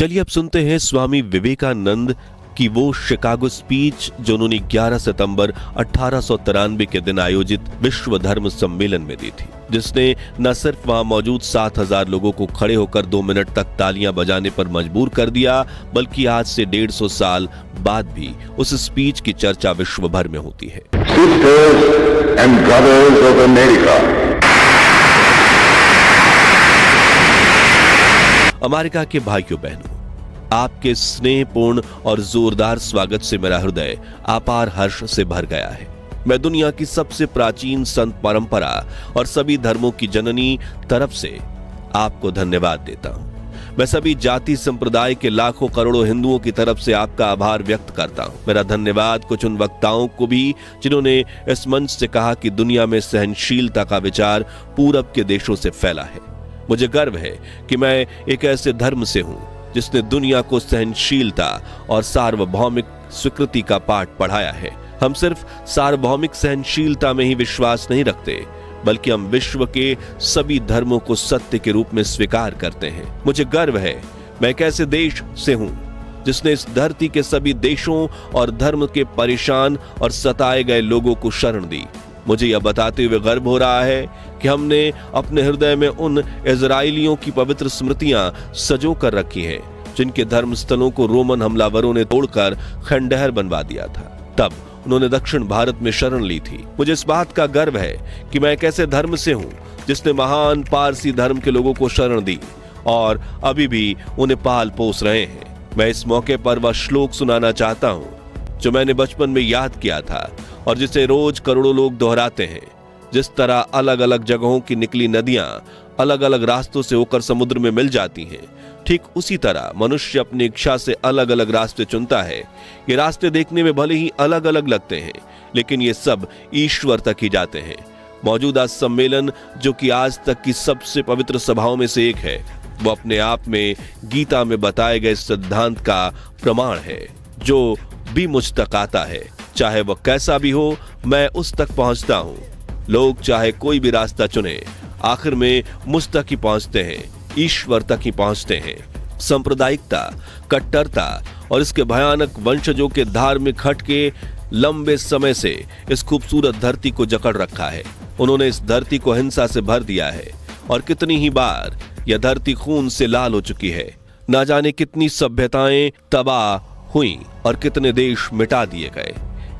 चलिए अब सुनते हैं स्वामी विवेकानंद की वो शिकागो स्पीच जो उन्होंने 11 सितंबर 1893 के दिन आयोजित विश्व धर्म सम्मेलन में दी थी, जिसने न सिर्फ वहां मौजूद 7000 लोगों को खड़े होकर 2 मिनट तक तालियां बजाने पर मजबूर कर दिया, बल्कि आज से 150 साल बाद भी उस स्पीच की चर्चा विश्व भर में होती है। Sisters and brothers of America. America के भाइयों बहनों, आपके स्नेहपूर्ण और जोरदार स्वागत से मेरा हृदय अपार हर्ष से भर गया है। मैं दुनिया की सबसे प्राचीन संत परंपरा और सभी धर्मों की जननी तरफ से आपको धन्यवाद देता हूं। मैं सभी जाति संप्रदाय के लाखों करोड़ों हिंदुओं की तरफ से आपका आभार व्यक्त करता हूं। मेरा धन्यवाद कुछ उन वक्ताओं को भी जिन्होंने इस मंच से कहा कि दुनिया में सहनशीलता का विचार पूरब के देशों से फैला है। मुझे गर्व है कि मैं एक ऐसे धर्म से हूं जिसने दुनिया को सहनशीलता और सार्वभौमिक स्वीकृति का पाठ पढ़ाया है। हम सिर्फ सार्वभौमिक सहनशीलता में ही विश्वास नहीं रखते, बल्कि हम विश्व के सभी धर्मों को सत्य के रूप में स्वीकार करते हैं। मुझे गर्व है मैं एक ऐसे देश से हूं जिसने इस धरती के सभी देशों और धर्म के परेशान और सताए गए लोगों को शरण दी। मुझे यह बताते हुए गर्व हो रहा है कि हमने अपने हृदय में उन इजराइलियों की पवित्र स्मृतियां सजो कर रखी हैं जिनके धर्म स्थलों को रोमन हमलावरों ने तोड़कर खंडहर बनवा दिया था। तब उन्होंने दक्षिण भारत में शरण ली थी। मुझे इस बात का गर्व है कि मैं एक ऐसे धर्म से हूं जिसने महान पारसी धर्म के लोगों को शरण दी और अभी भी उन्हें पाल पोस रहे हैं। मैं इस मौके पर वह श्लोक सुनाना चाहता हूं जो मैंने बचपन में याद किया था और जिसे रोज करोड़ों लोग दोहराते हैं। जिस तरह अलग अलग जगहों की निकली नदियां अलग अलग रास्तों से होकर समुद्र में मिल जाती हैं, ठीक उसी तरह मनुष्य अपनी इच्छा से अलग अलग रास्ते चुनता है। ये रास्ते देखने में भले ही अलग अलग लगते हैं, लेकिन ये सब ईश्वर तक ही जाते हैं। मौजूदा सम्मेलन जो कि आज तक की सबसे पवित्र सभाओं में से एक है, वो अपने आप में गीता में बताए गए सिद्धांत का प्रमाण है। जो भी मुझ तक आता है, चाहे वह कैसा भी हो, मैं उस तक पहुंचता हूं। लोग चाहे कोई भी रास्ता चुने, आखिर में मुझ तक ही पहुंचते हैं, ईश्वर तक ही पहुंचते हैं। सांप्रदायिकता, कट्टरता और इसके भयानक वंशजों के धार्मिक हट के लंबे समय से इस खूबसूरत धरती को जकड़ रखा है। उन्होंने इस धरती को हिंसा से भर दिया है और कितनी ही बार यह धरती खून से लाल हो चुकी है। ना जाने कितनी सभ्यताएं तबाह हुई और कितने देश मिटा दिए गए।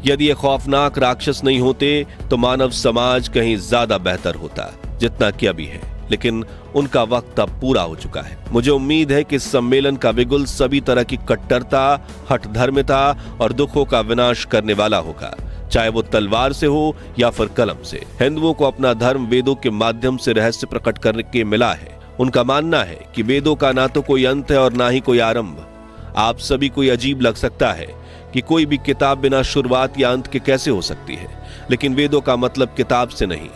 यदि ये खौफनाक राक्षस नहीं होते तो मानव समाज कहीं ज्यादा बेहतर होता जितना कि अभी है, लेकिन उनका वक्त अब पूरा हो चुका है। मुझे उम्मीद है कि इस सम्मेलन का बिगुल सभी तरह की कट्टरता, हठधर्मिता और दुखों का विनाश करने वाला होगा, चाहे वो तलवार से हो या फिर कलम से। हिंदुओं को अपना धर्म वेदों के माध्यम से रहस्य प्रकट करके मिला है। उनका मानना है कि वेदों का ना तो कोई अंत है और ना ही कोई आरंभ। आप सभी को यह अजीब लग सकता है कि कोई भी किताब बिना शुरुआत या अंत के कैसे हो सकती है, लेकिन वेदों का मतलब किताब से नहीं।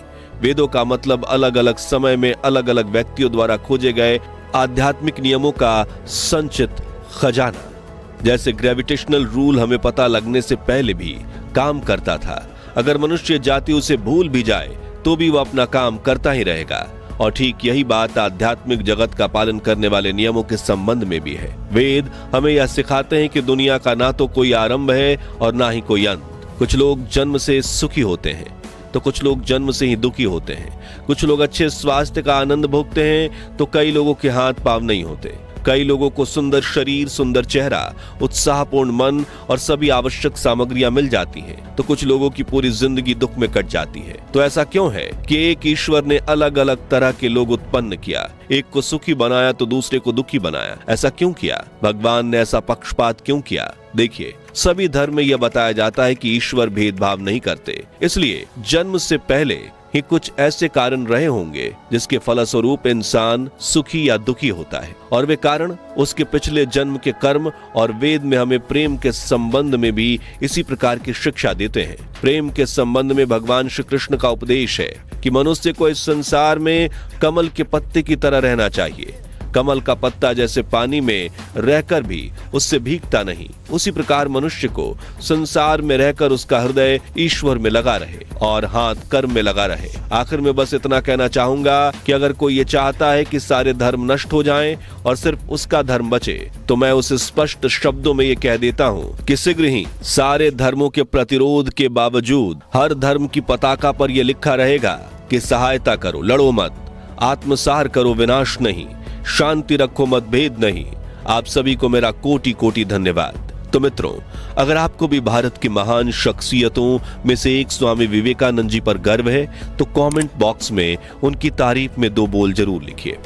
वेदों का मतलब अलग अलग समय में अलग अलग व्यक्तियों द्वारा खोजे गए आध्यात्मिक नियमों का संचित खजाना। जैसे ग्रेविटेशनल रूल हमें पता लगने से पहले भी काम करता था, अगर मनुष्य जाति उसे भूल भी जाए तो भी वह अपना काम करता ही रहेगा। और ठीक यही बात आध्यात्मिक जगत का पालन करने वाले नियमों के संबंध में भी है। वेद हमें यह सिखाते हैं कि दुनिया का ना तो कोई आरंभ है और ना ही कोई अंत। कुछ लोग जन्म से सुखी होते हैं तो कुछ लोग जन्म से ही दुखी होते हैं। कुछ लोग अच्छे स्वास्थ्य का आनंद भोगते हैं तो कई लोगों के हाथ पांव नहीं होते। कई लोगों को सुंदर शरीर, सुंदर चेहरा, उत्साहपूर्ण मन और सभी आवश्यक सामग्रियां मिल जाती हैं, तो कुछ लोगों की पूरी जिंदगी दुख में कट जाती है। तो ऐसा क्यों है कि एक ईश्वर ने अलग अलग तरह के लोग उत्पन्न किया, एक को सुखी बनाया तो दूसरे को दुखी बनाया? ऐसा क्यों किया? भगवान ने ऐसा पक्षपात क्यों किया? देखिए, सभी धर्म में यह बताया जाता है कि ईश्वर भेदभाव नहीं करते, इसलिए जन्म से पहले ही कुछ ऐसे कारण रहे होंगे जिसके फलस्वरूप इंसान सुखी या दुखी होता है, और वे कारण उसके पिछले जन्म के कर्म। और वेद में हमें प्रेम के संबंध में भी इसी प्रकार की शिक्षा देते हैं। प्रेम के संबंध में भगवान श्री कृष्ण का उपदेश है कि मनुष्य को इस संसार में कमल के पत्ते की तरह रहना चाहिए। कमल का पत्ता जैसे पानी में रहकर भी उससे भीगता नहीं, उसी प्रकार मनुष्य को संसार में रहकर उसका हृदय ईश्वर में लगा रहे और हाथ कर्म में लगा रहे। आखिर में बस इतना कहना चाहूंगा कि अगर कोई ये चाहता है कि सारे धर्म नष्ट हो जाएं और सिर्फ उसका धर्म बचे, तो मैं उसे स्पष्ट शब्दों में ये कह देता हूं कि शीघ्र ही सारे धर्मों के प्रतिरोध के बावजूद हर धर्म की पताका पर यह लिखा रहेगा कि सहायता करो, लड़ो मत, आत्मसार करो, विनाश नहीं, शांति रखो, मतभेद नहीं। आप सभी को मेरा कोटि कोटि धन्यवाद। तो मित्रों, अगर आपको भी भारत की महान शख्सियतों में से एक स्वामी विवेकानंद जी पर गर्व है तो कमेंट बॉक्स में उनकी तारीफ में 2 बोल जरूर लिखिए।